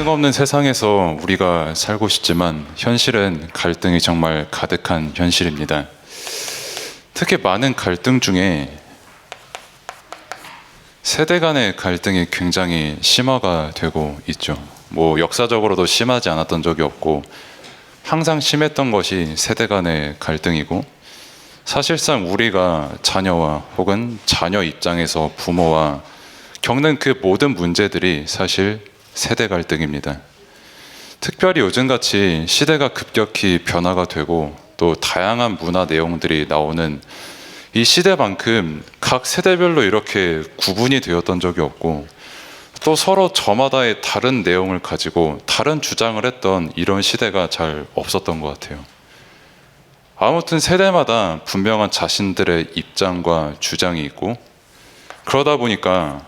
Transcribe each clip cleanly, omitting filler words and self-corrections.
갈등 없는 세상에서 우리가 살고 싶지만 현실은 갈등이 정말 가득한 현실입니다. 특히 많은 갈등 중에 세대 간의 갈등이 굉장히 심화가 되고 있죠. 역사적으로도 심하지 않았던 적이 없고 항상 심했던 것이 세대 간의 갈등이고, 사실상 우리가 자녀와 혹은 자녀 입장에서 부모와 겪는 그 모든 문제들이 사실 세대 갈등입니다. 특별히 요즘같이 시대가 급격히 변화가 되고 또 다양한 문화 내용들이 나오는 이 시대만큼 각 세대별로 이렇게 구분이 되었던 적이 없고, 또 서로 저마다의 다른 내용을 가지고 다른 주장을 했던 이런 시대가 잘 없었던 것 같아요. 아무튼 세대마다 분명한 자신들의 입장과 주장이 있고, 그러다 보니까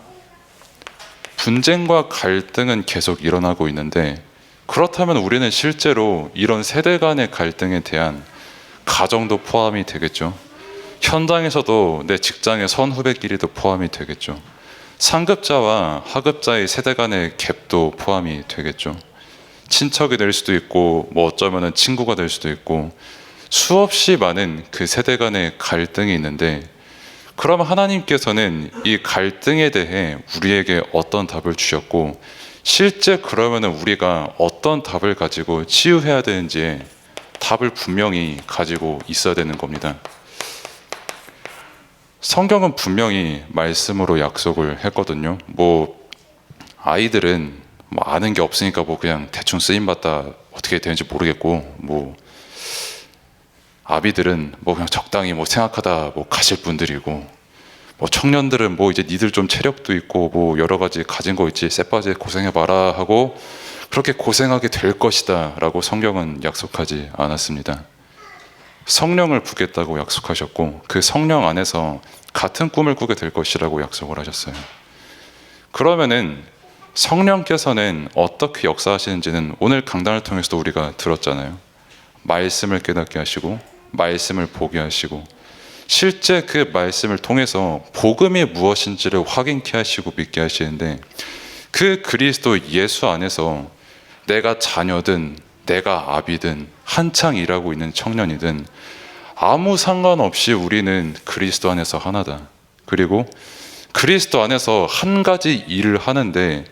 분쟁과 갈등은 계속 일어나고 있는데, 그렇다면 우리는 실제로 이런 세대 간의 갈등에 대한 가정도 포함이 되겠죠. 현장에서도 내 직장의 선후배끼리도 포함이 되겠죠. 상급자와 하급자의 세대 간의 갭도 포함이 되겠죠. 친척이 될 수도 있고 어쩌면은 친구가 될 수도 있고, 수없이 많은 그 세대 간의 갈등이 있는데, 그러면 하나님께서는 이 갈등에 대해 우리에게 어떤 답을 주셨고, 실제 그러면은 우리가 어떤 답을 가지고 치유해야 되는지 답을 분명히 가지고 있어야 되는 겁니다. 성경은 분명히 말씀으로 약속을 했거든요. 아이들은 아는 게 없으니까 그냥 대충 쓰임받다 어떻게 되는지 모르겠고, 아비들은 그냥 적당히 생각하다 가실 분들이고, 청년들은 이제 니들 좀 체력도 있고 여러 가지 가진 거 있지, 쎄빠지 고생해봐라 하고 그렇게 고생하게 될 것이다 라고 성경은 약속하지 않았습니다. 성령을 부겠다고 약속하셨고, 그 성령 안에서 같은 꿈을 꾸게 될 것이라고 약속을 하셨어요. 그러면은 성령께서는 어떻게 역사하시는지는 오늘 강단을 통해서도 우리가 들었잖아요. 말씀을 깨닫게 하시고 말씀을 보게 하시고, 실제 그 말씀을 통해서 복음이 무엇인지를 확인케 하시고 믿게 하시는데, 그 그리스도 예수 안에서 내가 자녀든 내가 아비든 한창 일하고 있는 청년이든 아무 상관없이 우리는 그리스도 안에서 하나다. 그리고 그리스도 안에서 한 가지 일을 하는데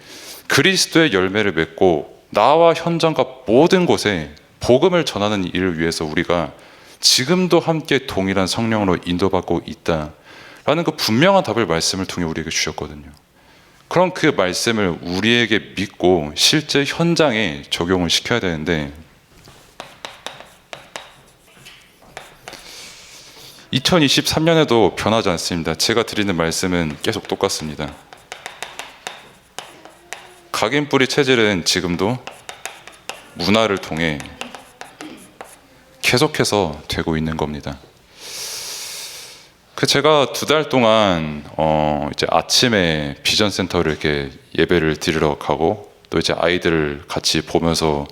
그리스도의 열매를 맺고 나와 현장과 모든 곳에 복음을 전하는 일을 위해서 우리가 지금도 함께 동일한 성령으로 인도받고 있다라는 그 분명한 답을 말씀을 통해 우리에게 주셨거든요. 그럼 그 말씀을 우리에게 믿고 실제 현장에 적용을 시켜야 되는데, 2023년에도 변하지 않습니다. 제가 드리는 말씀은 계속 똑같습니다. 각인뿌리 체질은 지금도 문화를 통해 계속해서 되고 있는 겁니다. 제가 2달 동안 이제 아침에 비전 센터를 이렇게 예배를 드리러 가고, 또 이제 아이들 같이 보면서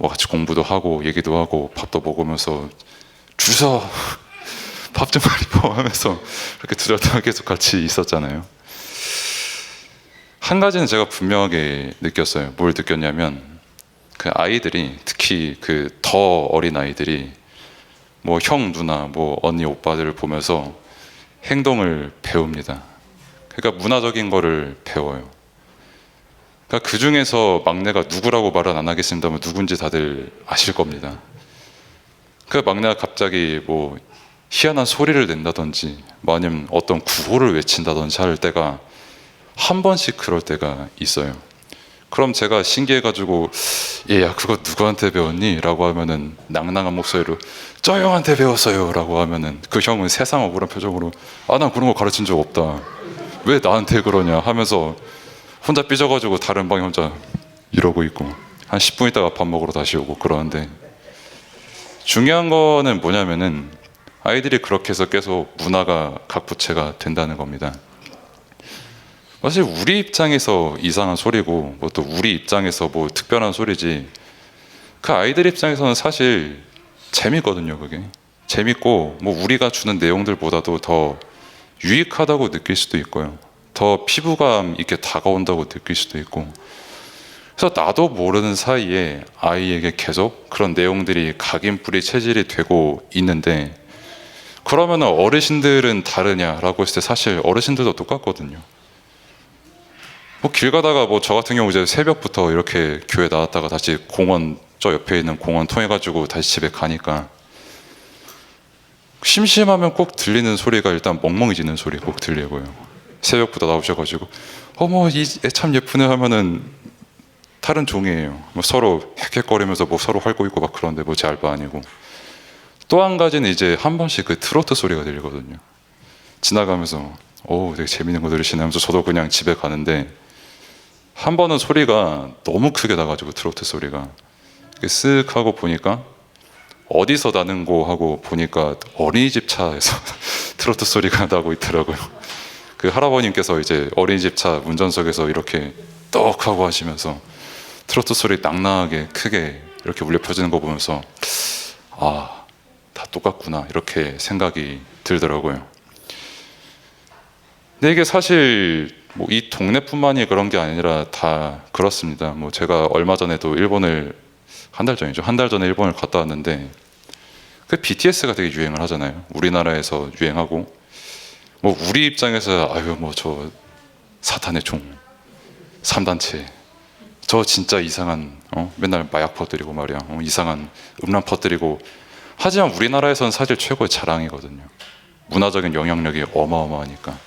같이 공부도 하고 얘기도 하고 밥도 먹으면서 주서 밥 좀 많이 먹어 하면서 이렇게 2달 동안 계속 같이 있었잖아요. 한 가지는 제가 분명하게 느꼈어요. 뭘 느꼈냐면, 그 아이들이, 특히 그 더 어린 아이들이 형, 누나, 언니, 오빠들을 보면서 행동을 배웁니다. 그러니까 문화적인 거를 배워요. 그러니까 그 중에서 막내가 누구라고 말은 안 하겠습니다만 누군지 다들 아실 겁니다. 그 막내가 갑자기 희한한 소리를 낸다든지 아니면 어떤 구호를 외친다든지 할 때가 한 번씩 그럴 때가 있어요. 그럼 제가 신기해가지고 얘야 그거 누구한테 배웠니? 라고 하면은 낭낭한 목소리로 저 형한테 배웠어요 라고 하면은 그 형은 세상 억울한 표정으로 난 그런 거 가르친 적 없다, 왜 나한테 그러냐 하면서 혼자 삐져가지고 다른 방에 혼자 이러고 있고, 한 10분 있다가 밥 먹으러 다시 오고 그러는데, 중요한 거는 뭐냐면은 아이들이 그렇게 해서 계속 문화가 각부채가 된다는 겁니다. 사실 우리 입장에서 이상한 소리고 또 우리 입장에서 특별한 소리지, 그 아이들 입장에서는 사실 재밌거든요. 그게 재밌고 우리가 주는 내용들보다도 더 유익하다고 느낄 수도 있고요, 더 피부감 있게 다가온다고 느낄 수도 있고, 그래서 나도 모르는 사이에 아이에게 계속 그런 내용들이 각인뿌리 체질이 되고 있는데, 그러면 어르신들은 다르냐라고 했을 때 사실 어르신들도 똑같거든요. 뭐 길 가다가 뭐 저 같은 경우 이제 새벽부터 이렇게 교회 나왔다가 다시 공원, 저 옆에 있는 공원 통해 가지고 다시 집에 가니까 심심하면 꼭 들리는 소리가 일단 멍멍해지는 소리 꼭 들리고요. 새벽부터 나오셔가지고 어머 이 애 참 예쁘네 하면은 다른 종이에요. 뭐 서로 헥헥거리면서 뭐 서로 핥고 있고 막 그런데 뭐 제 알바 아니고. 또 한 가지는 이제 한 번씩 그 트로트 소리가 들리거든요. 지나가면서 오 되게 재밌는 거 들으시네 하면서 저도 그냥 집에 가는데, 한 번은 소리가 너무 크게 나가지고 트로트 소리가 쓱 하고 보니까 어디서 나는 거 하고 보니까 어린이집 차에서 트로트 소리가 나고 있더라고요. 그 할아버님께서 이제 어린이집 차 운전석에서 이렇게 떡 하고 하시면서 트로트 소리 낭낭하게 크게 이렇게 울려 퍼지는 거 보면서 아, 다 똑같구나 이렇게 생각이 들더라고요. 근데 이게 사실 뭐 이 동네뿐만이 그런 게 아니라 다 그렇습니다. 뭐 제가 얼마 전에도 일본을 한 달 전이죠. 한 달 전에 일본을 갔다 왔는데 그 BTS가 되게 유행을 하잖아요. 우리나라에서 유행하고 뭐 우리 입장에서 아유 뭐 저 사탄의 종 3단체 저 진짜 이상한 맨날 마약 퍼뜨리고 말이야 이상한 음란 퍼뜨리고, 하지만 우리나라에서는 사실 최고의 자랑이거든요. 문화적인 영향력이 어마어마하니까.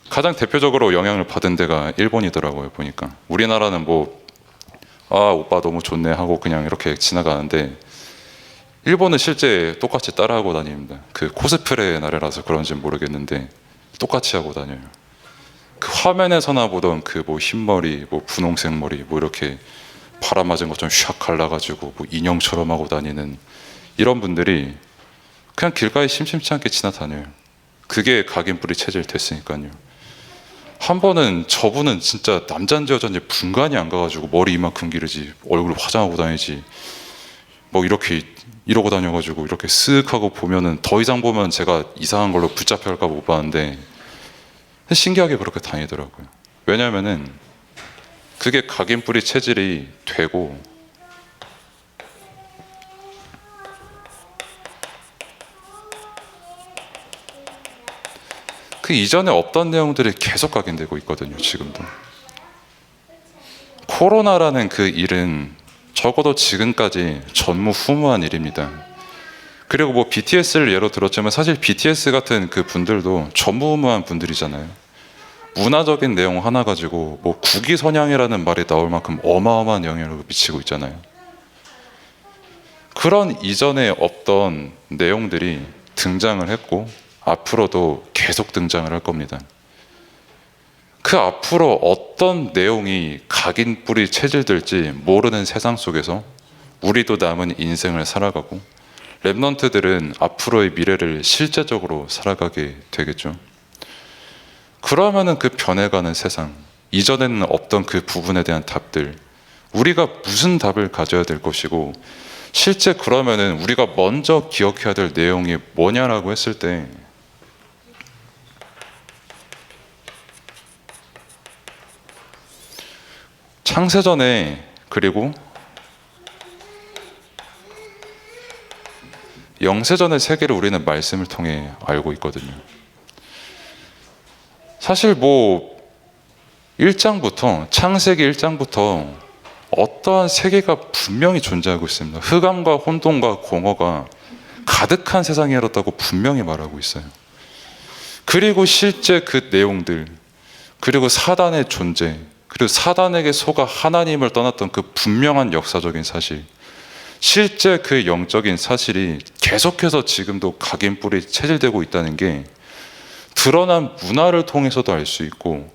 가장 대표적으로 영향을 받은 데가 일본이더라고요. 보니까 우리나라는 뭐 아 오빠 너무 좋네 하고 그냥 이렇게 지나가는데, 일본은 실제 똑같이 따라하고 다닙니다. 그 코스프레의 나라라서 그런지 모르겠는데 똑같이 하고 다녀요. 그 화면에서나 보던 그 뭐 흰머리, 뭐 분홍색 머리, 뭐 이렇게 바람 맞은 것처럼 샥 갈라가지고 뭐 인형처럼 하고 다니는 이런 분들이 그냥 길가에 심심치 않게 지나다녀요. 그게 각인뿌리 체질 됐으니까요. 한 번은 저분은 진짜 남잔지 여잔지 분간이 안 가가지고 머리 이만큼 기르지 얼굴 화장하고 다니지 뭐 이렇게 이러고 다녀가지고 이렇게 쓱 하고 보면은 더 이상 보면 제가 이상한 걸로 붙잡혀갈까 못 봤는데 신기하게 그렇게 다니더라고요. 왜냐면은 그게 각인뿌리 체질이 되고, 그 이전에 없던 내용들이 계속 각인되고 있거든요. 지금도 코로나라는 그 일은 적어도 지금까지 전무후무한 일입니다. 그리고 뭐 BTS를 예로 들었지만 사실 BTS 같은 그 분들도 전무후무한 분들이잖아요. 문화적인 내용 하나 가지고 뭐 국위선양이라는 말이 나올 만큼 어마어마한 영향을 미치고 있잖아요. 그런 이전에 없던 내용들이 등장을 했고 앞으로도 계속 등장을 할 겁니다. 그 앞으로 어떤 내용이 각인뿌리 체질될지 모르는 세상 속에서 우리도 남은 인생을 살아가고 랩넌트들은 앞으로의 미래를 실제적으로 살아가게 되겠죠. 그러면은 그 변해가는 세상, 이전에는 없던 그 부분에 대한 답들, 우리가 무슨 답을 가져야 될 것이고, 실제 그러면은 우리가 먼저 기억해야 될 내용이 뭐냐라고 했을 때 창세전에 그리고 영세전의 세계를 우리는 말씀을 통해 알고 있거든요. 사실 뭐 1장부터 창세기 1장부터 어떠한 세계가 분명히 존재하고 있습니다. 흑암과 혼돈과 공허가 가득한 세상이 열었다고 분명히 말하고 있어요. 그리고 실제 그 내용들, 그리고 사단의 존재, 그리고 사단에게 속아 하나님을 떠났던 그 분명한 역사적인 사실, 실제 그 영적인 사실이 계속해서 지금도 각인뿌리 체질되고 있다는 게 드러난 문화를 통해서도 알 수 있고,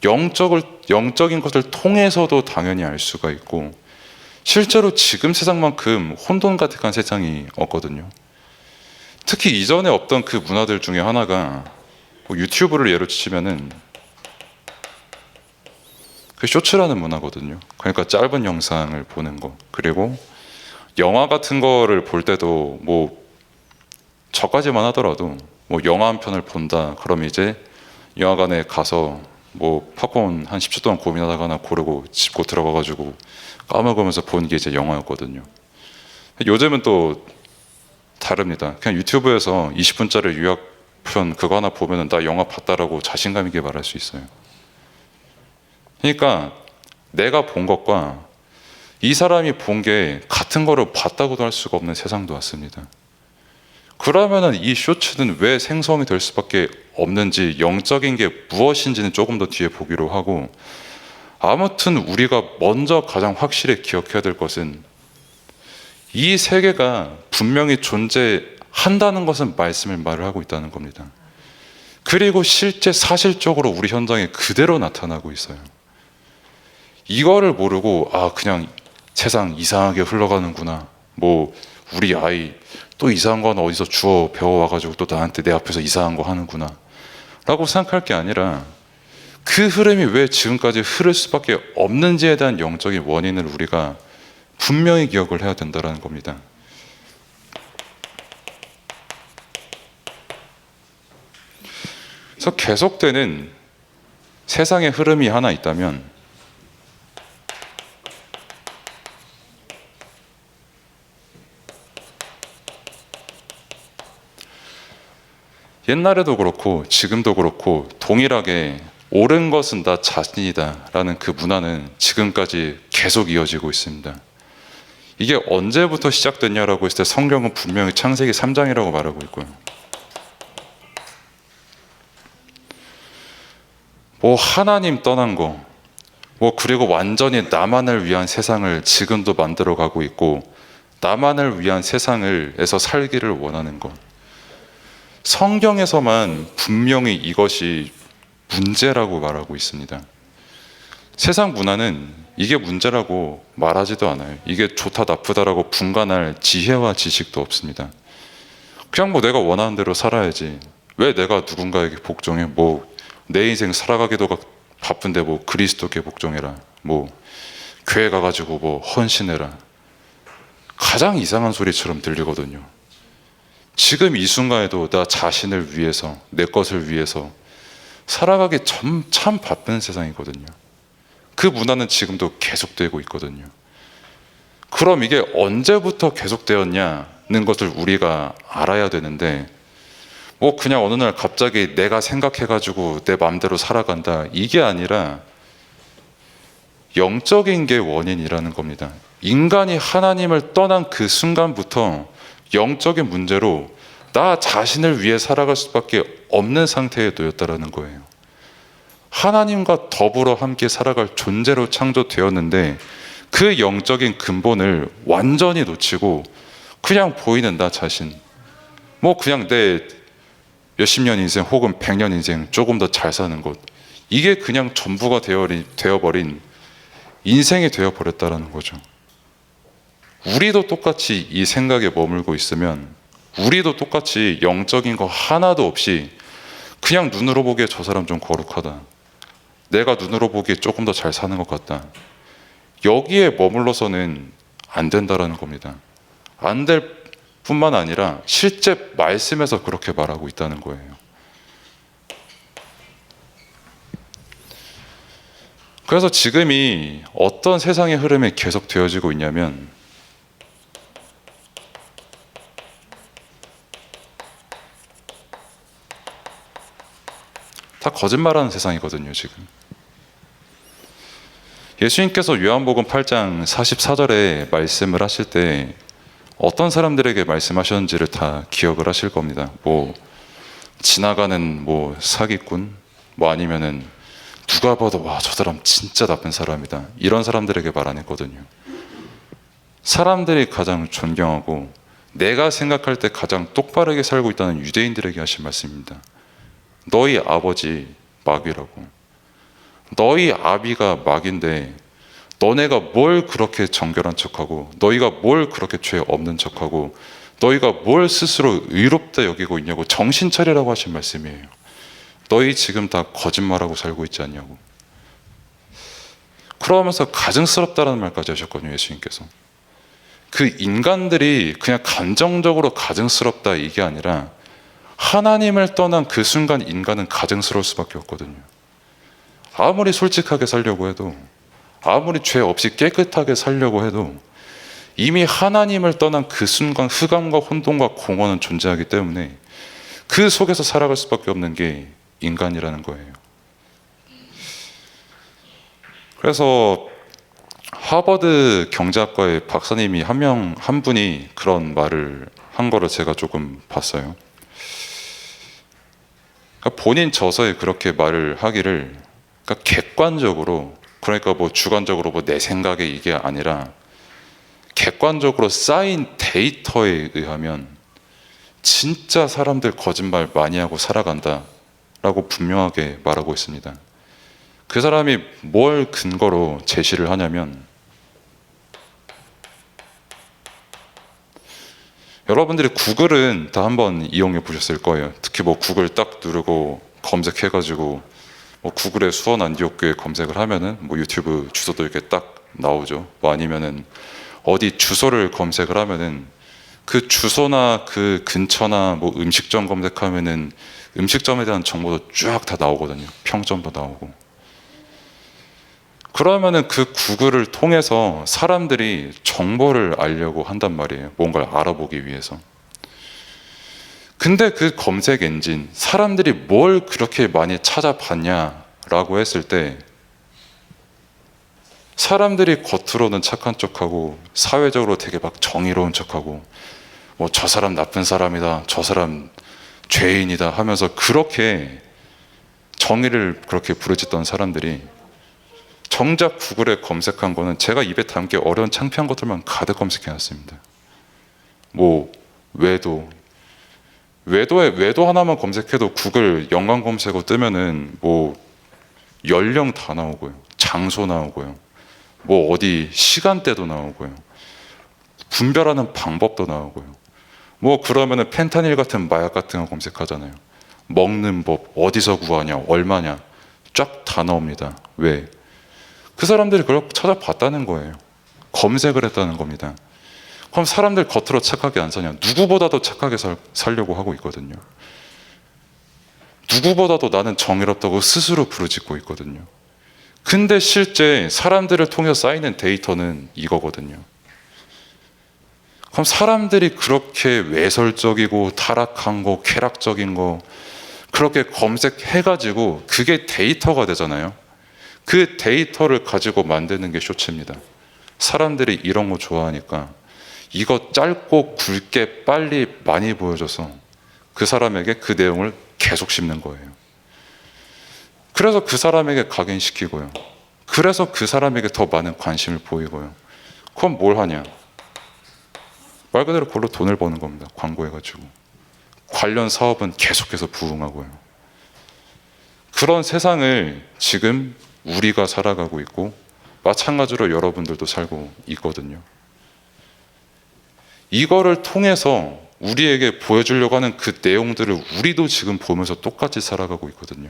영적인 것을 통해서도 당연히 알 수가 있고, 실제로 지금 세상만큼 혼돈 가득한 세상이 없거든요. 특히 이전에 없던 그 문화들 중에 하나가 뭐 유튜브를 예로 치면은 그 쇼츠라는 문화거든요. 그러니까 짧은 영상을 보는 거. 그리고 영화 같은 거를 볼 때도 뭐 저까지만 하더라도 뭐 영화 한 편을 본다 그러면 이제 영화관에 가서 뭐 팝콘 한 10초 동안 고민하다가 하나 고르고 짚고 들어가가지고 까먹으면서 본 게 이제 영화였거든요. 요즘은 또 다릅니다. 그냥 유튜브에서 20분짜리 요약편 그거 하나 보면은 나 영화 봤다라고 자신감 있게 말할 수 있어요. 그러니까 내가 본 것과 이 사람이 본 게 같은 거를 봤다고도 할 수가 없는 세상도 왔습니다. 그러면은 이 쇼츠는 왜 생성이 될 수밖에 없는지, 영적인 게 무엇인지는 조금 더 뒤에 보기로 하고, 아무튼 우리가 먼저 가장 확실히 기억해야 될 것은 이 세계가 분명히 존재한다는 것은 말을 하고 있다는 겁니다. 그리고 실제 사실적으로 우리 현장에 그대로 나타나고 있어요. 이거를 모르고 그냥 세상 이상하게 흘러가는구나, 뭐 우리 아이 또 이상한 건 어디서 주워 배워와가지고 또 나한테 내 앞에서 이상한 거 하는구나 라고 생각할 게 아니라, 그 흐름이 왜 지금까지 흐를 수밖에 없는지에 대한 영적인 원인을 우리가 분명히 기억을 해야 된다는 겁니다. 그래서 계속되는 세상의 흐름이 하나 있다면 옛날에도 그렇고 지금도 그렇고 동일하게 옳은 것은 나 자신이다 라는 그 문화는 지금까지 계속 이어지고 있습니다. 이게 언제부터 시작됐냐라고 했을 때 성경은 분명히 창세기 3장이라고 말하고 있고요. 뭐 하나님 떠난 거, 뭐 그리고 완전히 나만을 위한 세상을 지금도 만들어 가고 있고, 나만을 위한 세상에서 살기를 원하는 것, 성경에서만 분명히 이것이 문제라고 말하고 있습니다. 세상 문화는 이게 문제라고 말하지도 않아요. 이게 좋다 나쁘다라고 분간할 지혜와 지식도 없습니다. 그냥 뭐 내가 원하는 대로 살아야지, 왜 내가 누군가에게 복종해, 뭐 내 인생 살아가기도 바쁜데 뭐 그리스도께 복종해라, 뭐 교회 가가지고 뭐 헌신해라, 가장 이상한 소리처럼 들리거든요. 지금 이 순간에도 나 자신을 위해서, 내 것을 위해서 살아가기 참 바쁜 세상이거든요. 그 문화는 지금도 계속되고 있거든요. 그럼 이게 언제부터 계속되었냐는 것을 우리가 알아야 되는데, 뭐 그냥 어느 날 갑자기 내가 생각해가지고 내 마음대로 살아간다, 이게 아니라 영적인 게 원인이라는 겁니다. 인간이 하나님을 떠난 그 순간부터 영적인 문제로 나 자신을 위해 살아갈 수밖에 없는 상태에 놓였다라는 거예요. 하나님과 더불어 함께 살아갈 존재로 창조되었는데 그 영적인 근본을 완전히 놓치고 그냥 보이는 나 자신, 뭐 그냥 내 몇십 년 인생 혹은 100년 인생 조금 더 잘 사는 것, 이게 그냥 전부가 되어버린 인생이 되어버렸다는 거죠. 우리도 똑같이 이 생각에 머물고 있으면, 우리도 똑같이 영적인 거 하나도 없이 그냥 눈으로 보기에 저 사람 좀 거룩하다, 내가 눈으로 보기에 조금 더 잘 사는 것 같다, 여기에 머물러서는 안 된다라는 겁니다. 안 될 뿐만 아니라 실제 말씀에서 그렇게 말하고 있다는 거예요. 그래서 지금이 어떤 세상의 흐름이 계속 되어지고 있냐면, 다 거짓말하는 세상이거든요. 지금 예수님께서 요한복음 8장 44절에 말씀을 하실 때 어떤 사람들에게 말씀하셨는지를 다 기억을 하실 겁니다. 뭐 지나가는 뭐 사기꾼, 뭐 아니면은 누가 봐도 와 저 사람 진짜 나쁜 사람이다, 이런 사람들에게 말 안 했거든요. 사람들이 가장 존경하고 내가 생각할 때 가장 똑바르게 살고 있다는 유대인들에게 하신 말씀입니다. 너희 아버지 마귀라고. 너희 아비가 마귀인데 너네가 뭘 그렇게 정결한 척하고, 너희가 뭘 그렇게 죄 없는 척하고, 너희가 뭘 스스로 의롭다 여기고 있냐고, 정신 차리라고 하신 말씀이에요. 너희 지금 다 거짓말하고 살고 있지 않냐고. 그러면서 가증스럽다라는 말까지 하셨거든요. 예수님께서. 그 인간들이 그냥 감정적으로 가증스럽다 이게 아니라 하나님을 떠난 그 순간 인간은 가증스러울 수밖에 없거든요. 아무리 솔직하게 살려고 해도, 아무리 죄 없이 깨끗하게 살려고 해도 이미 하나님을 떠난 그 순간 흑암과 혼돈과 공허는 존재하기 때문에 그 속에서 살아갈 수밖에 없는 게 인간이라는 거예요. 그래서 하버드 경제학과의 박사님이 한 분이 그런 말을 한 거를 제가 조금 봤어요. 그러니까 본인 저서에 그렇게 말을 하기를, 그러니까 객관적으로, 그러니까 뭐 주관적으로 뭐 내 생각에 이게 아니라 객관적으로 쌓인 데이터에 의하면 진짜 사람들 거짓말 많이 하고 살아간다라고 분명하게 말하고 있습니다. 그 사람이 뭘 근거로 제시를 하냐면, 여러분들이 구글은 다 한번 이용해 보셨을 거예요. 특히 뭐 구글 딱 누르고 검색해가지고 뭐 구글에 수원 안디옥교회 검색을 하면은 뭐 유튜브 주소도 이렇게 딱 나오죠. 뭐 아니면은 어디 주소를 검색을 하면은 그 주소나 그 근처나 뭐 음식점 검색하면은 음식점에 대한 정보도 쫙 다 나오거든요. 평점도 나오고. 그러면은 그 구글을 통해서 사람들이 정보를 알려고 한단 말이에요. 뭔가를 알아보기 위해서. 근데 그 검색 엔진, 사람들이 뭘 그렇게 많이 찾아봤냐라고 했을 때, 사람들이 겉으로는 착한 척하고 사회적으로 되게 막 정의로운 척하고 뭐 저 사람 나쁜 사람이다, 저 사람 죄인이다 하면서 그렇게 정의를 그렇게 부르짖던 사람들이 정작 구글에 검색한 거는 제가 입에 담기 어려운 창피한 것들만 가득 검색해놨습니다. 뭐 외도 하나만 검색해도 구글 연관 검색어 뜨면은 뭐 연령 다 나오고요, 장소 나오고요, 뭐 어디 시간대도 나오고요, 분별하는 방법도 나오고요. 뭐 그러면은 펜타닐 같은 마약 같은 거 검색하잖아요. 먹는 법, 어디서 구하냐, 얼마냐, 쫙 다 나옵니다. 왜? 그 사람들이 그걸 찾아봤다는 거예요. 검색을 했다는 겁니다. 그럼 사람들 겉으로 착하게 안 사냐? 누구보다도 착하게 살려고 하고 있거든요. 누구보다도 나는 정의롭다고 스스로 부르짖고 있거든요. 근데 실제 사람들을 통해서 쌓이는 데이터는 이거거든요. 그럼 사람들이 그렇게 외설적이고 타락한 거, 쾌락적인 거 그렇게 검색해가지고 그게 데이터가 되잖아요. 그 데이터를 가지고 만드는 게 쇼츠입니다. 사람들이 이런 거 좋아하니까 이거 짧고 굵게 빨리 많이 보여줘서 그 사람에게 그 내용을 계속 씹는 거예요. 그래서 그 사람에게 각인시키고요. 그래서 그 사람에게 더 많은 관심을 보이고요. 그럼 뭘 하냐? 말 그대로 그걸로 돈을 버는 겁니다. 광고해가지고. 관련 사업은 계속해서 부흥하고요. 그런 세상을 지금 우리가 살아가고 있고 마찬가지로 여러분들도 살고 있거든요. 이거를 통해서 우리에게 보여주려고 하는 그 내용들을 우리도 지금 보면서 똑같이 살아가고 있거든요.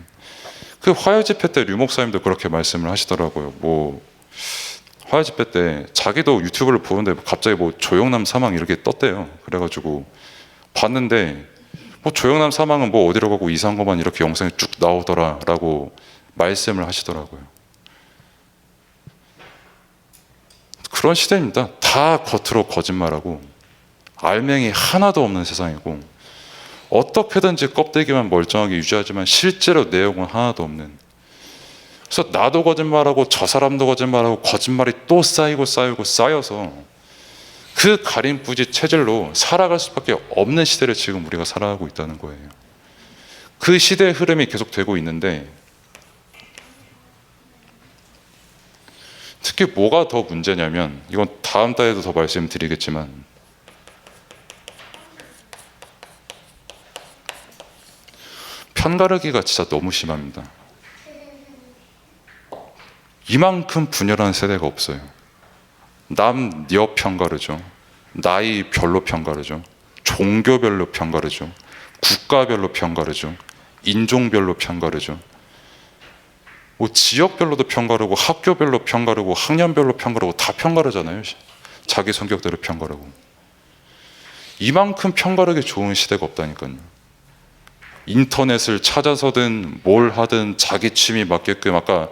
그 화요 집회 때 류 목사님도 그렇게 말씀을 하시더라고요. 뭐 화요 집회 때 자기도 유튜브를 보는데 갑자기 뭐 조영남 사망 이렇게 떴대요. 그래가지고 봤는데 뭐 조영남 사망은 뭐 어디로 가고 이상한 것만 이렇게 영상이 쭉 나오더라라고 말씀을 하시더라고요. 그런 시대입니다. 다 겉으로 거짓말하고 알맹이 하나도 없는 세상이고 어떻게든지 껍데기만 멀쩡하게 유지하지만 실제로 내용은 하나도 없는. 그래서 나도 거짓말하고 저 사람도 거짓말하고 거짓말이 또 쌓이고 쌓여서 그 가림부지 체질로 살아갈 수밖에 없는 시대를 지금 우리가 살아가고 있다는 거예요. 그 시대의 흐름이 계속되고 있는데 특히 뭐가 더 문제냐면, 이건 다음 달에도 더 말씀드리겠지만 편가르기가 진짜 너무 심합니다. 이만큼 분열한 세대가 없어요. 남, 여 편가르죠. 나이별로 편가르죠. 종교별로 편가르죠. 국가별로 편가르죠. 인종별로 편가르죠. 뭐 지역별로도 편가르고 학교별로 편가르고 학년별로 편가르고 다 편가르잖아요. 자기 성격대로 편가르고. 이만큼 편가르기 좋은 시대가 없다니까요. 인터넷을 찾아서든 뭘 하든 자기 취미에 맞게끔, 아까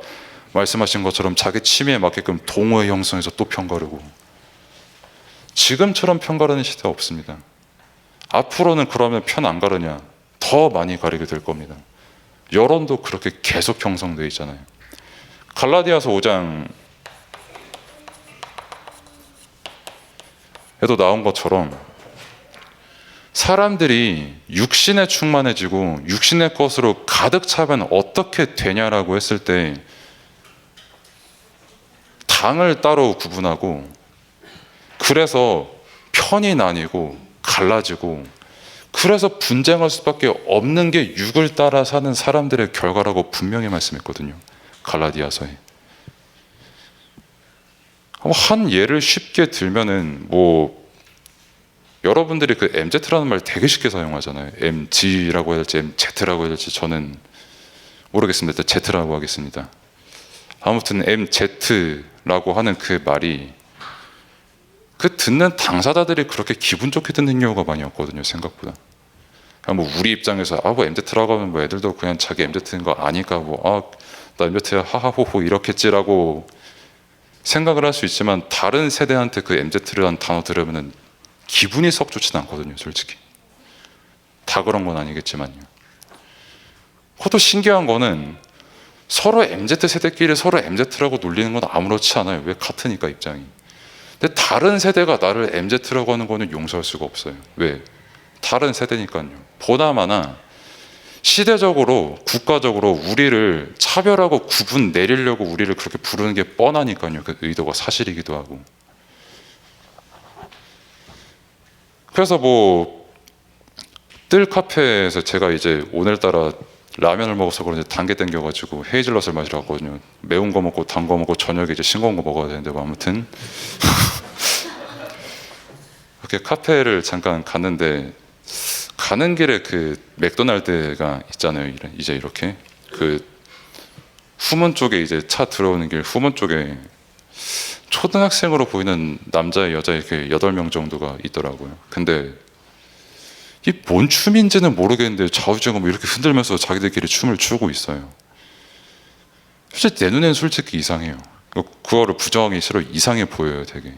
말씀하신 것처럼 자기 취미에 맞게끔 동호회 형성해서 또 편가르고, 지금처럼 편가르는 시대가 없습니다. 앞으로는 그러면 편 안 가르냐, 더 많이 가리게 될 겁니다. 여론도 그렇게 계속 형성되어 있잖아요. 갈라디아서 5장 에도 나온 것처럼 사람들이 육신에 충만해지고 육신의 것으로 가득 차면 어떻게 되냐라고 했을 때, 당을 따로 구분하고, 그래서 편이 나뉘고 갈라지고, 그래서 분쟁할 수밖에 없는 게 육을 따라 사는 사람들의 결과라고 분명히 말씀했거든요, 갈라디아서에. 한 예를 쉽게 들면은, 여러분들이 그 MZ라는 말 되게 쉽게 사용하잖아요. MG라고 해야 될지 MZ라고 해야 될지 저는 모르겠습니다. 일단 Z라고 하겠습니다. 아무튼 MZ라고 하는 그 말이, 그 듣는 당사자들이 그렇게 기분 좋게 듣는 경우가 많이 없거든요, 생각보다. 우리 입장에서 MZ라고 하면 애들도 그냥 자기 MZ인 거 아니까 나 MZ야 하하호호 이렇겠지라고 생각을 할 수 있지만, 다른 세대한테 그 MZ라는 단어 들으면 기분이 썩 좋지는 않거든요, 솔직히. 다 그런 건 아니겠지만요. 그것도 신기한 거는, 서로 MZ 세대끼리 서로 MZ라고 놀리는 건 아무렇지 않아요. 왜? 같으니까, 입장이. 근데 다른 세대가 나를 MZ라고 하는 거는 용서할 수가 없어요. 왜? 다른 세대니까요. 보나마나 시대적으로, 국가적으로 우리를 차별하고 구분 내리려고 우리를 그렇게 부르는 게 뻔하니까요. 그 의도가 사실이기도 하고. 그래서 뜰 카페에서 제가 이제 오늘따라 라면을 먹어서 그런지 단계 땡겨가지고 헤이즐넛을 마시러 갔거든요. 매운 거 먹고 단 거 먹고 저녁에 이제 싱거운 거 먹어야 되는데, 아무튼 이렇게 카페를 잠깐 갔는데, 가는 길에 그 맥도날드가 있잖아요. 이제 이렇게 그 후문 쪽에, 이제 차 들어오는 길 후문 쪽에 초등학생으로 보이는 남자 여자 이렇게 8명 정도가 있더라고요. 근데 이 뭔 춤인지는 모르겠는데 좌우지금 이렇게 흔들면서 자기들끼리 춤을 추고 있어요. 솔직히 내 눈에는 솔직히 이상해요. 그거를 부정하기 싫어. 이상해 보여요, 되게.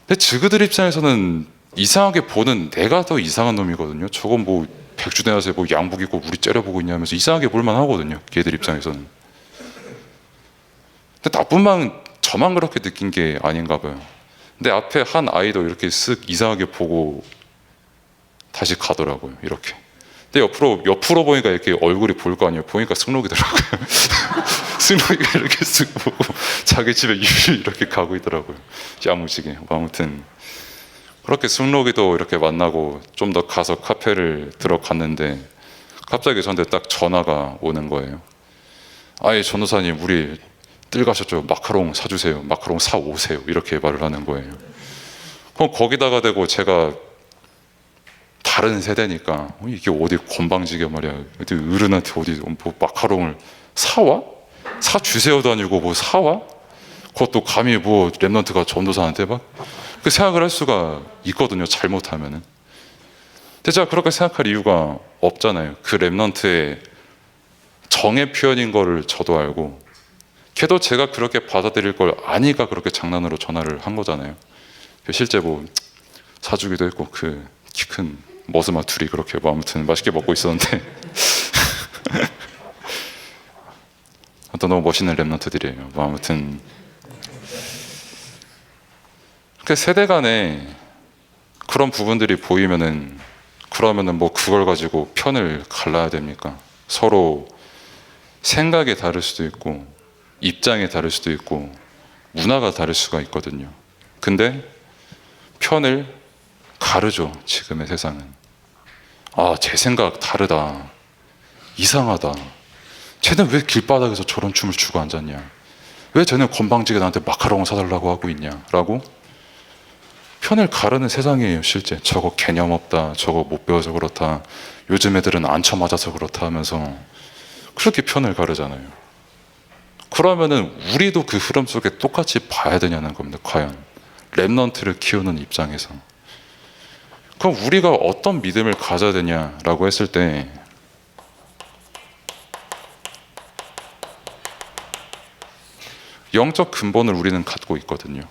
근데 그들 입장에서는 이상하게 보는 내가 더 이상한 놈이거든요. 저건 백주대낮에 양복 입고 우리 째려보고 있냐면서 이상하게 볼만 하거든요, 걔들 입장에서는. 근데 나뿐만 저만 그렇게 느낀 게 아닌가 봐요. 근데 앞에 한 아이도 이렇게 쓱 이상하게 보고 다시 가더라고요, 이렇게. 근데 옆으로 보니까 이렇게 얼굴이 보일 거 아니에요. 보니까 승록이더라고요. 승록이가 이렇게 쓱 보고 자기 집에 유유 이렇게 가고 있더라고요, 야무지게. 아무튼 그렇게 승록이도 이렇게 만나고 좀 더 가서 카페를 들어갔는데, 갑자기 저한테 딱 전화가 오는 거예요. 전도사님, 우리 뜰 가셨죠? 마카롱 사주세요. 마카롱 사오세요. 이렇게 말을 하는 거예요. 그럼 거기다가 대고 제가 다른 세대니까, 이게 어디 건방지게 말이야, 어디 어른한테 어디 마카롱을 사와? 사주세요도 아니고 사와? 그것도 감히 랩런트가 전도사한테 그 생각을 할 수가 있거든요, 잘못하면은. 근데 제가 그렇게 생각할 이유가 없잖아요. 그 랩런트의 정의 표현인 거를 저도 알고, 걔도 제가 그렇게 받아들일 걸 아니까 그렇게 장난으로 전화를 한 거잖아요. 실제 사주기도 했고, 그 키 큰 머스마 둘이 그렇게 아무튼 맛있게 먹고 있었는데 또 너무 멋있는 랩런트들이에요. 아무튼 그 세대 간에 그런 부분들이 보이면은, 그러면은 그걸 가지고 편을 갈라야 됩니까? 서로 생각이 다를 수도 있고 입장이 다를 수도 있고 문화가 다를 수가 있거든요. 근데 편을 가르죠, 지금의 세상은. 제 생각 다르다, 이상하다, 쟤는 왜 길바닥에서 저런 춤을 추고 앉았냐, 왜 쟤는 건방지게 나한테 마카롱을 사달라고 하고 있냐 라고 편을 가르는 세상이에요, 실제. 저거 개념 없다, 저거 못 배워서 그렇다, 요즘 애들은 안 쳐맞아서 그렇다 하면서 그렇게 편을 가르잖아요. 그러면은 우리도 그 흐름 속에 똑같이 봐야 되냐는 겁니다, 과연. 랩넌트를 키우는 입장에서. 그럼 우리가 어떤 믿음을 가져야 되냐라고 했을 때 영적 근본을 우리는 갖고 있거든요.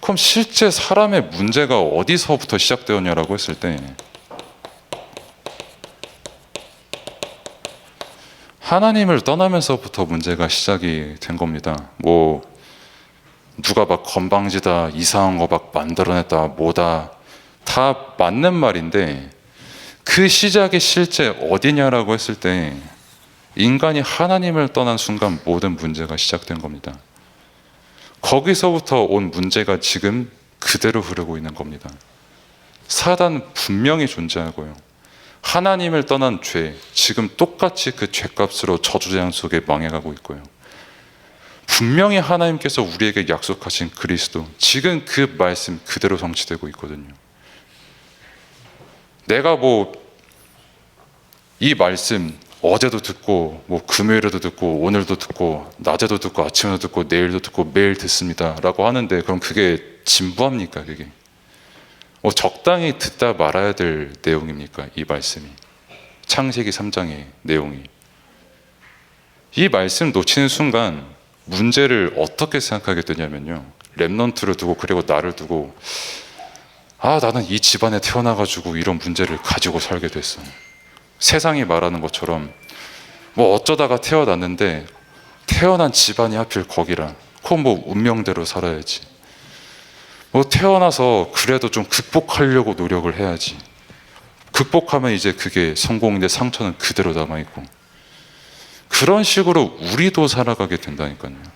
그럼 실제 사람의 문제가 어디서부터 시작되었냐라고 했을 때 하나님을 떠나면서부터 문제가 시작이 된 겁니다. 뭐 누가 막 건방지다, 이상한 거 막 만들어냈다, 뭐다, 다 맞는 말인데 그 시작이 실제 어디냐라고 했을 때 인간이 하나님을 떠난 순간 모든 문제가 시작된 겁니다. 거기서부터 온 문제가 지금 그대로 흐르고 있는 겁니다. 사단 분명히 존재하고요. 하나님을 떠난 죄, 지금 똑같이 그 죄값으로 저주재앙 속에 망해가고 있고요. 분명히 하나님께서 우리에게 약속하신 그리스도, 지금 그 말씀 그대로 성취되고 있거든요. 내가 이 말씀 어제도 듣고 금요일에도 듣고 오늘도 듣고 낮에도 듣고 아침에도 듣고 내일도 듣고 매일 듣습니다 라고 하는데 그럼 그게 진부합니까? 그게 적당히 듣다 말아야 될 내용입니까? 이 말씀이 창세기 3장의 내용이 이 말씀 놓치는 순간 문제를 어떻게 생각하게 되냐면요, 렘넌트를 두고 그리고 나를 두고 나는 이 집안에 태어나가지고 이런 문제를 가지고 살게 됐어. 세상이 말하는 것처럼 어쩌다가 태어났는데 태어난 집안이 하필 거기라 그럼 운명대로 살아야지. 태어나서 그래도 좀 극복하려고 노력을 해야지. 극복하면 이제 그게 성공인데 상처는 그대로 남아있고 그런 식으로 우리도 살아가게 된다니까요.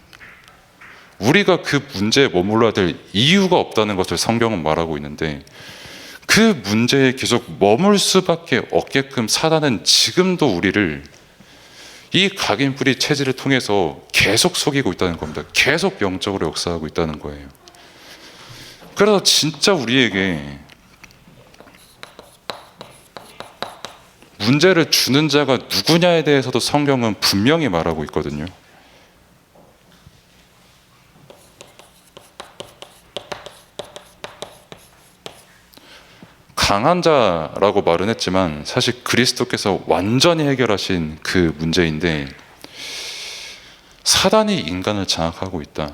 우리가 그 문제에 머물러야 될 이유가 없다는 것을 성경은 말하고 있는데 그 문제에 계속 머물 수밖에 없게끔 사단은 지금도 우리를 이 각인뿌리 체질을 통해서 계속 속이고 있다는 겁니다. 계속 영적으로 역사하고 있다는 거예요. 그래서 진짜 우리에게 문제를 주는 자가 누구냐에 대해서도 성경은 분명히 말하고 있거든요. 강한 자라고 말은 했지만 사실 그리스도께서 완전히 해결하신 그 문제인데 사단이 인간을 장악하고 있다.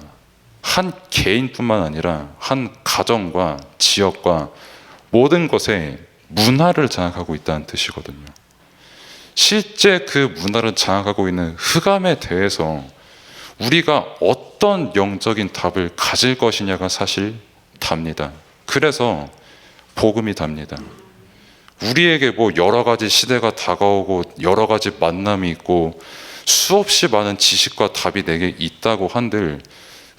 한 개인뿐만 아니라 한 가정과 지역과 모든 것에 문화를 장악하고 있다는 뜻이거든요. 실제 그 문화를 장악하고 있는 흑암에 대해서 우리가 어떤 영적인 답을 가질 것이냐가 사실 답니다. 그래서 복음이 답니다. 우리에게 여러 가지 시대가 다가오고 여러 가지 만남이 있고 수없이 많은 지식과 답이 내게 있다고 한들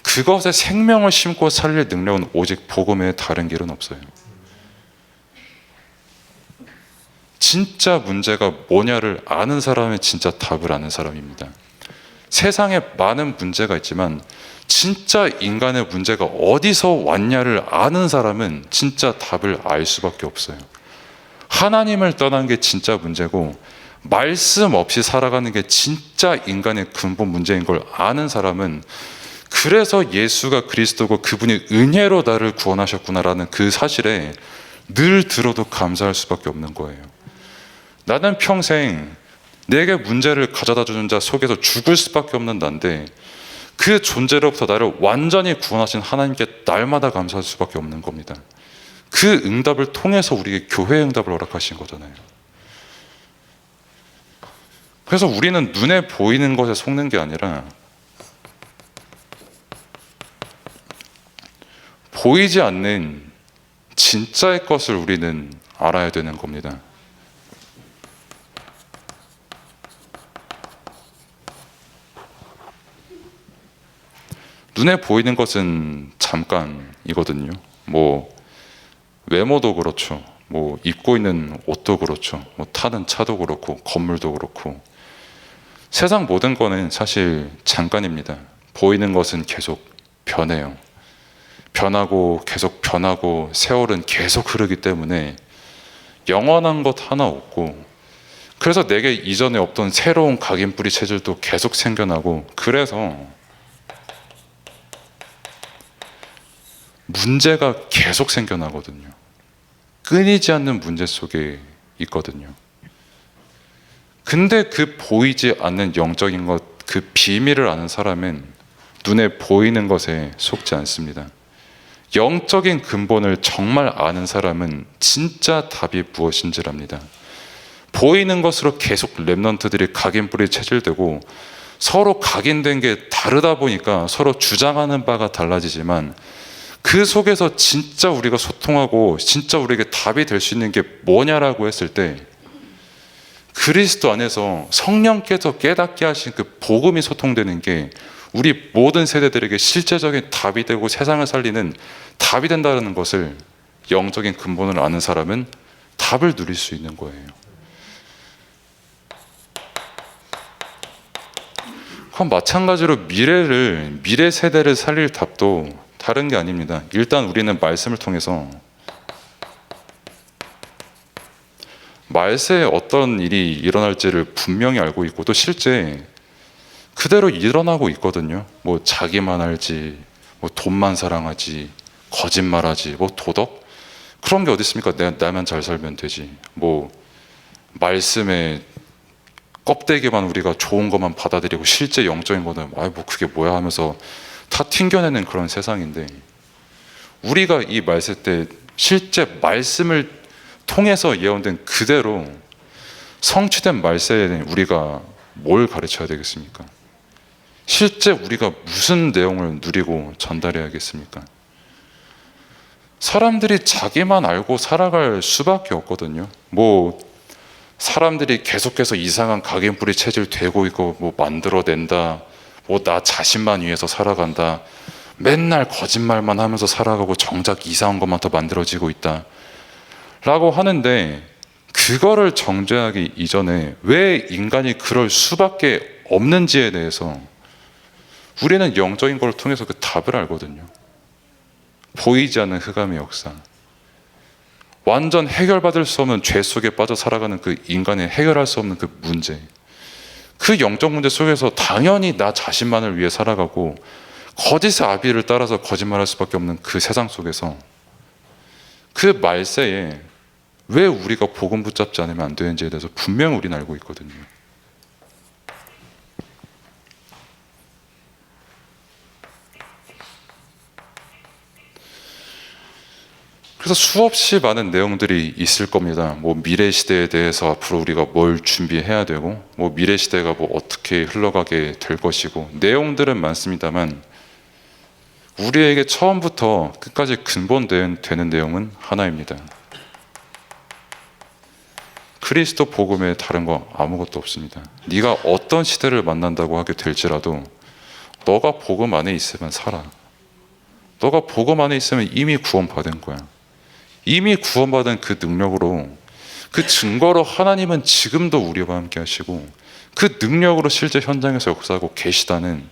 그것에 생명을 심고 살릴 능력은 오직 복음 외에 다른 길은 없어요. 진짜 문제가 뭐냐를 아는 사람이 진짜 답을 아는 사람입니다. 세상에 많은 문제가 있지만 진짜 인간의 문제가 어디서 왔냐를 아는 사람은 진짜 답을 알 수밖에 없어요. 하나님을 떠난 게 진짜 문제고 말씀 없이 살아가는 게 진짜 인간의 근본 문제인 걸 아는 사람은 그래서 예수가 그리스도고 그분이 은혜로 나를 구원하셨구나라는 그 사실에 늘 들어도 감사할 수밖에 없는 거예요. 나는 평생 내게 문제를 가져다 주는 자 속에서 죽을 수밖에 없는 난데 그 존재로부터 나를 완전히 구원하신 하나님께 날마다 감사할 수밖에 없는 겁니다. 그 응답을 통해서 우리에게 교회의 응답을 허락하신 거잖아요. 그래서 우리는 눈에 보이는 것에 속는 게 아니라 보이지 않는 진짜의 것을 우리는 알아야 되는 겁니다. 눈에 보이는 것은 잠깐이거든요. 외모도 그렇죠. 입고 있는 옷도 그렇죠. 타는 차도 그렇고 건물도 그렇고 세상 모든 거는 사실 잠깐입니다. 보이는 것은 계속 변해요. 변하고 계속 변하고 세월은 계속 흐르기 때문에 영원한 것 하나 없고 그래서 내게 이전에 없던 새로운 각인뿌리 체질도 계속 생겨나고 그래서 문제가 계속 생겨나거든요. 끊이지 않는 문제 속에 있거든요. 근데 그 보이지 않는 영적인 것, 그 비밀을 아는 사람은 눈에 보이는 것에 속지 않습니다. 영적인 근본을 정말 아는 사람은 진짜 답이 무엇인지를 압니다. 보이는 것으로 계속 렘넌트들이 각인뿌리 체질되고 서로 각인된 게 다르다 보니까 서로 주장하는 바가 달라지지만 그 속에서 진짜 우리가 소통하고 진짜 우리에게 답이 될 수 있는 게 뭐냐라고 했을 때 그리스도 안에서 성령께서 깨닫게 하신 그 복음이 소통되는 게 우리 모든 세대들에게 실제적인 답이 되고 세상을 살리는 답이 된다는 것을 영적인 근본을 아는 사람은 답을 누릴 수 있는 거예요. 그럼 마찬가지로 미래 세대를 살릴 답도 다른 게 아닙니다. 일단 우리는 말씀을 통해서 말세에 어떤 일이 일어날지를 분명히 알고 있고 또 실제 그대로 일어나고 있거든요. 뭐 자기만 알지, 뭐 돈만 사랑하지, 거짓말하지, 뭐 도덕 그런 게 어디 있습니까? 나만 잘 살면 되지. 뭐 말씀에 껍데기만 우리가 좋은 것만 받아들이고 실제 영적인 거는 뭐 그게 뭐야 하면서 다 튕겨내는 그런 세상인데 우리가 이 말세 때 실제 말씀을 통해서 예언된 그대로 성취된 말세에 우리가 뭘 가르쳐야 되겠습니까? 실제 우리가 무슨 내용을 누리고 전달해야겠습니까? 사람들이 자기만 알고 살아갈 수밖에 없거든요. 뭐 사람들이 계속해서 이상한 각인뿌리 체질 되고 있고 뭐 만들어낸다, 뭐 나 자신만 위해서 살아간다, 맨날 거짓말만 하면서 살아가고 정작 이상한 것만 더 만들어지고 있다 라고 하는데 그거를 정죄하기 이전에 왜 인간이 그럴 수밖에 없는지에 대해서 우리는 영적인 걸 통해서 그 답을 알거든요. 보이지 않는 흑암의 역사, 완전 해결받을 수 없는 죄 속에 빠져 살아가는 그 인간의 해결할 수 없는 그 문제, 그 영적 문제 속에서 당연히 나 자신만을 위해 살아가고 거짓의 아비를 따라서 거짓말할 수밖에 없는 그 세상 속에서 그 말세에 왜 우리가 복음 붙잡지 않으면 안 되는지에 대해서 분명히 우리는 알고 있거든요. 그래서 수없이 많은 내용들이 있을 겁니다. 뭐 미래 시대에 대해서 앞으로 우리가 뭘 준비해야 되고, 뭐 미래 시대가 뭐 어떻게 흘러가게 될 것이고, 내용들은 많습니다만 우리에게 처음부터 끝까지 근본되는 내용은 하나입니다. 그리스도 복음에 다른 거 아무것도 없습니다. 네가 어떤 시대를 만난다고 하게 될지라도 너가 복음 안에 있으면 살아. 너가 복음 안에 있으면 이미 구원받은 거야. 이미 구원받은 그 능력으로, 그 증거로 하나님은 지금도 우리와 함께 하시고 그 능력으로 실제 현장에서 역사하고 계시다는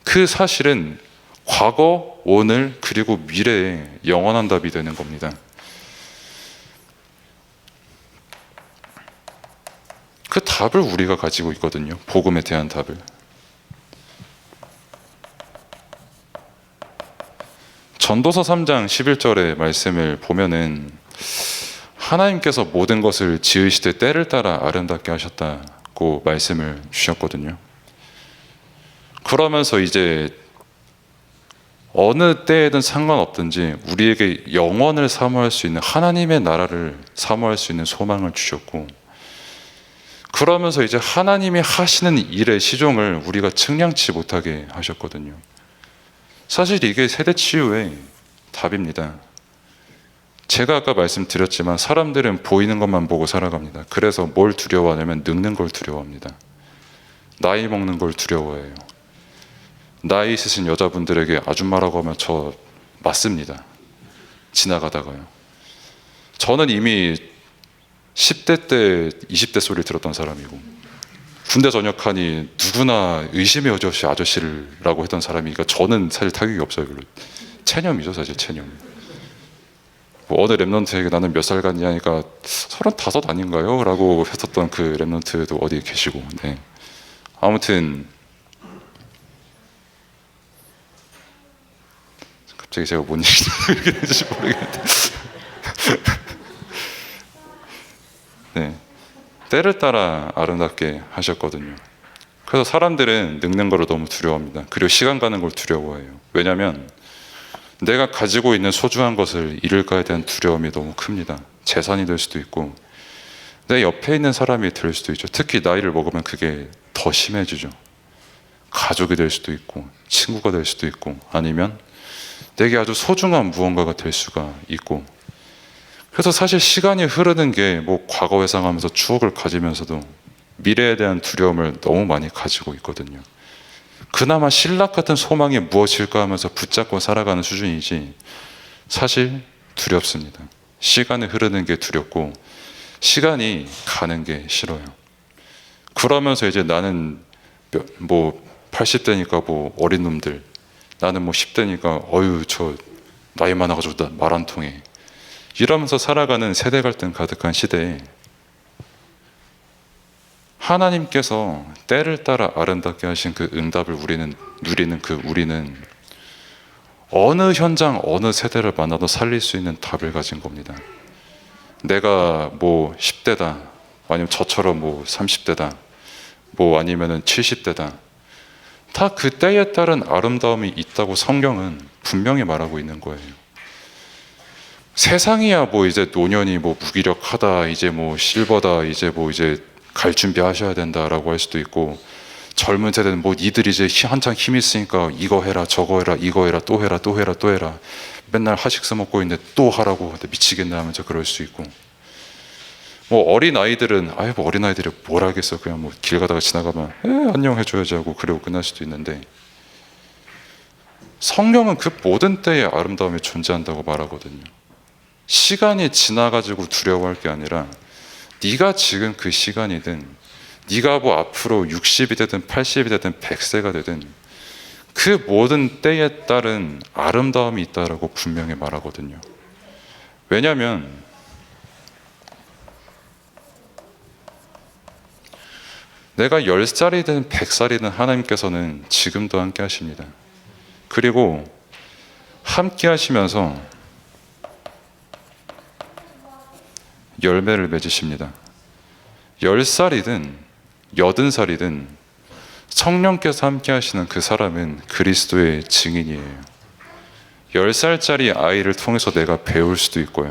그 사실은 과거, 오늘, 그리고 미래에 영원한 답이 되는 겁니다. 그 답을 우리가 가지고 있거든요. 복음에 대한 답을. 전도서 3장 11절의 말씀을 보면은 하나님께서 모든 것을 지으시되 때를 따라 아름답게 하셨다고 말씀을 주셨거든요. 그러면서 이제 어느 때에든 상관없든지 우리에게 영원을 사모할 수 있는, 하나님의 나라를 사모할 수 있는 소망을 주셨고, 그러면서 이제 하나님이 하시는 일의 시종을 우리가 측량치 못하게 하셨거든요. 사실 이게 세대 치유의 답입니다. 제가 아까 말씀드렸지만 사람들은 보이는 것만 보고 살아갑니다. 그래서 뭘 두려워하냐면 늙는 걸 두려워합니다. 나이 먹는 걸 두려워해요. 나이 있으신 여자분들에게 아줌마라고 하면 저 맞습니다. 지나가다가요. 저는 이미 10대 때 20대 소리를 들었던 사람이고, 군대 전역하니 누구나 의심의 여지 없이 아저씨라고 했던 사람이니까 저는 사실 타격이 없어요. 별로. 체념이죠, 사실 체념. 뭐 어느 랩런트에게 나는 몇 살 같냐 하니까 35 아닌가요? 라고 했었던 그 랩런트도 어디 계시고. 네. 아무튼 갑자기 제가 뭔 얘기인지 모르겠는데 네, 때를 따라 아름답게 하셨거든요. 그래서 사람들은 늙는 거를 너무 두려워합니다. 그리고 시간 가는 걸 두려워해요. 왜냐하면 내가 가지고 있는 소중한 것을 잃을까에 대한 두려움이 너무 큽니다. 재산이 될 수도 있고 내 옆에 있는 사람이 될 수도 있죠. 특히 나이를 먹으면 그게 더 심해지죠. 가족이 될 수도 있고 친구가 될 수도 있고 아니면 내게 아주 소중한 무언가가 될 수가 있고, 그래서 사실 시간이 흐르는 게 뭐 과거 회상하면서 추억을 가지면서도 미래에 대한 두려움을 너무 많이 가지고 있거든요. 그나마 신락 같은 소망이 무엇일까 하면서 붙잡고 살아가는 수준이지 사실 두렵습니다. 시간이 흐르는 게 두렵고 시간이 가는 게 싫어요. 그러면서 이제 나는 뭐 80대니까 뭐 어린 놈들, 나는 뭐 10대니까 어유 저 나이 많아가지고 말 안 통해, 이러면서 살아가는 세대 갈등 가득한 시대에 하나님께서 때를 따라 아름답게 하신 그 응답을 우리는 어느 현장 어느 세대를 만나도 살릴 수 있는 답을 가진 겁니다. 내가 뭐 10대다 아니면 저처럼 뭐 30대다 뭐 아니면은 70대다, 다 그 때에 따른 아름다움이 있다고 성경은 분명히 말하고 있는 거예요. 세상이야 뭐 이제 노년이 뭐 무기력하다, 이제 뭐 실버다, 이제 뭐 이제 갈 준비하셔야 된다라고 할 수도 있고, 젊은 세대는 뭐 니들 이제 한창 힘 있으니까 이거 해라 저거 해라 이거 해라 또 해라 또 해라 또 해라, 맨날 하식스 먹고 있는데 또 하라고 미치겠네 하면서 그럴 수 있고, 뭐 어린 아이들은 아예 뭐 어린 아이들이 뭘 하겠어, 그냥 뭐 길 가다가 지나가면 안녕 해줘야지 하고 그리고 끝날 수도 있는데, 성경은 그 모든 때에 아름다움이 존재한다고 말하거든요. 시간이 지나가지고 두려워할 게 아니라 네가 지금 그 시간이든 네가 뭐 앞으로 60이 되든 80이 되든 100세가 되든 그 모든 때에 따른 아름다움이 있다라고 분명히 말하거든요. 왜냐하면 내가 10살이든 100살이든 하나님께서는 지금도 함께 하십니다. 그리고 함께 하시면서 열매를 맺으십니다. 10살이든 80살이든 성령께서 함께 하시는 그 사람은 그리스도의 증인이에요. 10살짜리 아이를 통해서 내가 배울 수도 있고요.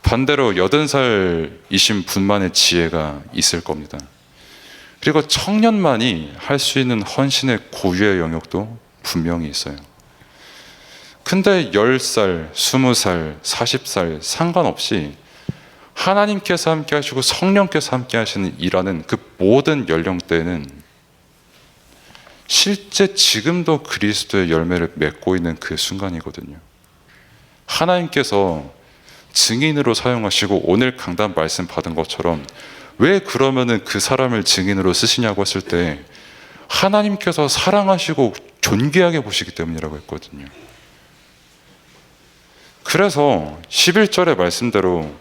반대로 80살이신 분만의 지혜가 있을 겁니다. 그리고 청년만이 할 수 있는 헌신의 고유의 영역도 분명히 있어요. 근데 10살, 20살, 40살 상관없이 하나님께서 함께 하시고 성령께서 함께 하시는 일하는 그 모든 연령대는 실제 지금도 그리스도의 열매를 맺고 있는 그 순간이거든요. 하나님께서 증인으로 사용하시고 오늘 강단 말씀 받은 것처럼 왜 그러면은 그 사람을 증인으로 쓰시냐고 했을 때 하나님께서 사랑하시고 존귀하게 보시기 때문이라고 했거든요. 그래서 11절의 말씀대로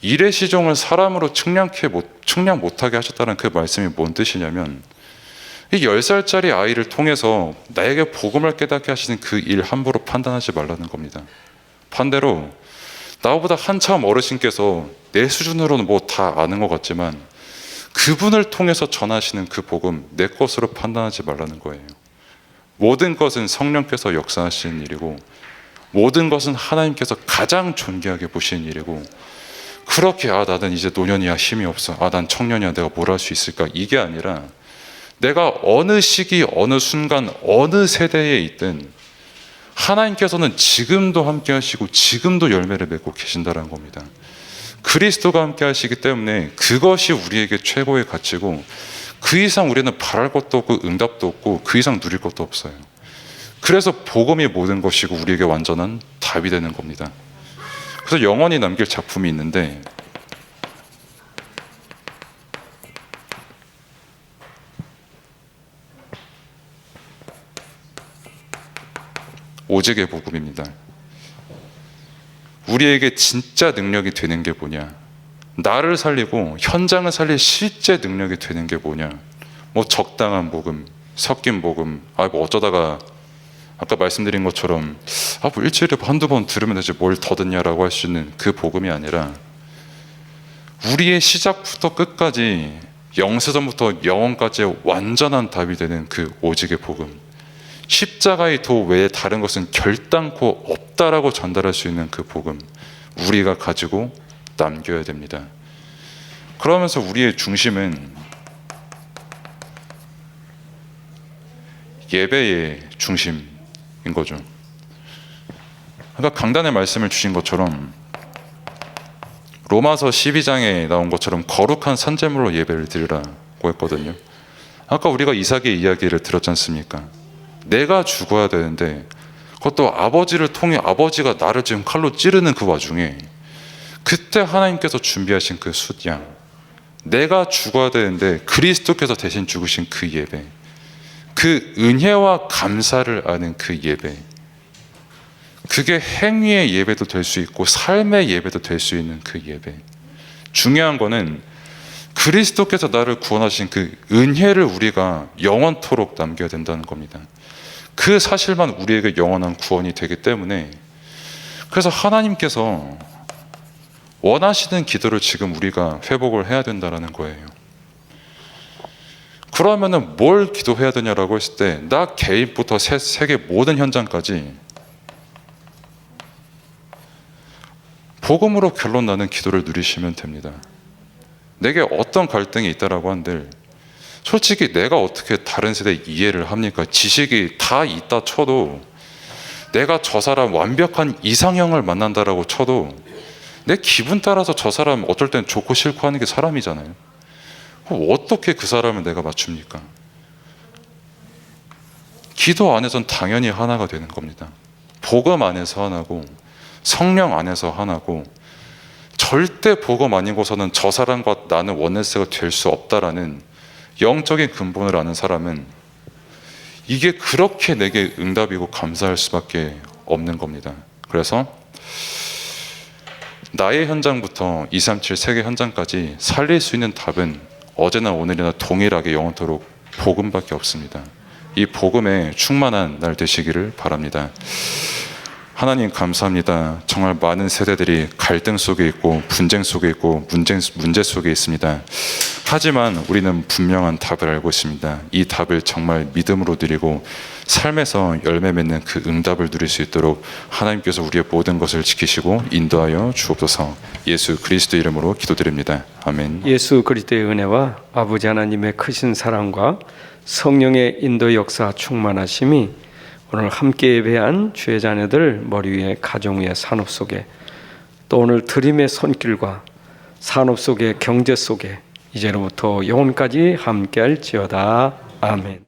일의 시종을 사람으로 측량 못하게 하셨다는 그 말씀이 뭔 뜻이냐면, 이 10살짜리 아이를 통해서 나에게 복음을 깨닫게 하시는 그 일 함부로 판단하지 말라는 겁니다. 반대로 나보다 한참 어르신께서 내 수준으로는 뭐 다 아는 것 같지만 그분을 통해서 전하시는 그 복음 내 것으로 판단하지 말라는 거예요. 모든 것은 성령께서 역사하시는 일이고 모든 것은 하나님께서 가장 존귀하게 보시는 일이고, 그렇게 나는 이제 노년이야 힘이 없어, 난 청년이야 내가 뭘 할 수 있을까, 이게 아니라 내가 어느 시기 어느 순간 어느 세대에 있든 하나님께서는 지금도 함께 하시고 지금도 열매를 맺고 계신다는 겁니다. 그리스도가 함께 하시기 때문에 그것이 우리에게 최고의 가치고 그 이상 우리는 바랄 것도 없고 응답도 없고 그 이상 누릴 것도 없어요. 그래서 복음이 모든 것이고 우리에게 완전한 답이 되는 겁니다. 그래서 영원히 남길 작품이 있는데, 오직의 복음입니다. 우리에게 진짜 능력이 되는 게 뭐냐, 나를 살리고 현장을 살릴 실제 능력이 되는 게 뭐냐, 뭐 적당한 복음, 섞인 복음, 뭐 어쩌다가 아까 말씀드린 것처럼 뭐 일주일에 한두 번 들으면 되지 뭘 더 듣냐라고 할 수 있는 그 복음이 아니라 우리의 시작부터 끝까지 영세전부터 영원까지의 완전한 답이 되는 그 오직의 복음, 십자가의 도 외에 다른 것은 결단코 없다라고 전달할 수 있는 그 복음, 우리가 가지고 남겨야 됩니다. 그러면서 우리의 중심은 예배의 중심인 거죠. 그러니까 강단의 말씀을 주신 것처럼 로마서 12장에 나온 것처럼 거룩한 산제물로 예배를 드리라고 했거든요. 아까 우리가 이삭의 이야기를 들었지 않습니까? 내가 죽어야 되는데 그것도 아버지를 통해 아버지가 나를 지금 칼로 찌르는 그 와중에 그때 하나님께서 준비하신 그 숫양, 내가 죽어야 되는데 그리스도께서 대신 죽으신 그 예배, 그 은혜와 감사를 아는 그 예배, 그게 행위의 예배도 될 수 있고 삶의 예배도 될 수 있는 그 예배. 중요한 거는 그리스도께서 나를 구원하신 그 은혜를 우리가 영원토록 남겨야 된다는 겁니다. 그 사실만 우리에게 영원한 구원이 되기 때문에, 그래서 하나님께서 원하시는 기도를 지금 우리가 회복을 해야 된다는 거예요. 그러면은 뭘 기도해야 되냐라고 했을 때, 나 개인부터 세계 모든 현장까지 복음으로 결론 나는 기도를 누리시면 됩니다. 내게 어떤 갈등이 있다라고 한들 솔직히 내가 어떻게 다른 세대 이해를 합니까? 지식이 다 있다 쳐도, 내가 저 사람 완벽한 이상형을 만난다라고 쳐도 내 기분 따라서 저 사람 어떨 땐 좋고 싫고 하는 게 사람이잖아요. 어떻게 그 사람을 내가 맞춥니까? 기도 안에선 당연히 하나가 되는 겁니다. 복음 안에서 하나고 성령 안에서 하나고, 절대 복음 아니고서는 저 사람과 나는 원네스가 될 수 없다라는 영적인 근본을 아는 사람은 이게 그렇게 내게 응답이고 감사할 수밖에 없는 겁니다. 그래서 나의 현장부터 237 세계 현장까지 살릴 수 있는 답은 어제나 오늘이나 동일하게 영원토록 복음밖에 없습니다. 이 복음에 충만한 날 되시기를 바랍니다. 하나님 감사합니다. 정말 많은 세대들이 갈등 속에 있고 분쟁 속에 있고 문제 속에 있습니다. 하지만 우리는 분명한 답을 알고 있습니다. 이 답을 정말 믿음으로 드리고 삶에서 열매 맺는 그 응답을 누릴 수 있도록 하나님께서 우리의 모든 것을 지키시고 인도하여 주옵소서. 예수 그리스도 이름으로 기도드립니다. 아멘. 예수 그리스도의 은혜와 아버지 하나님의 크신 사랑과 성령의 인도 역사 충만하심이 오늘 함께 예배한 주의 자녀들 머리 위에 가정 위에 산업 속에, 또 오늘 드림의 손길과 산업 속에 경제 속에 이제로부터 영원까지 함께할지어다. 아멘.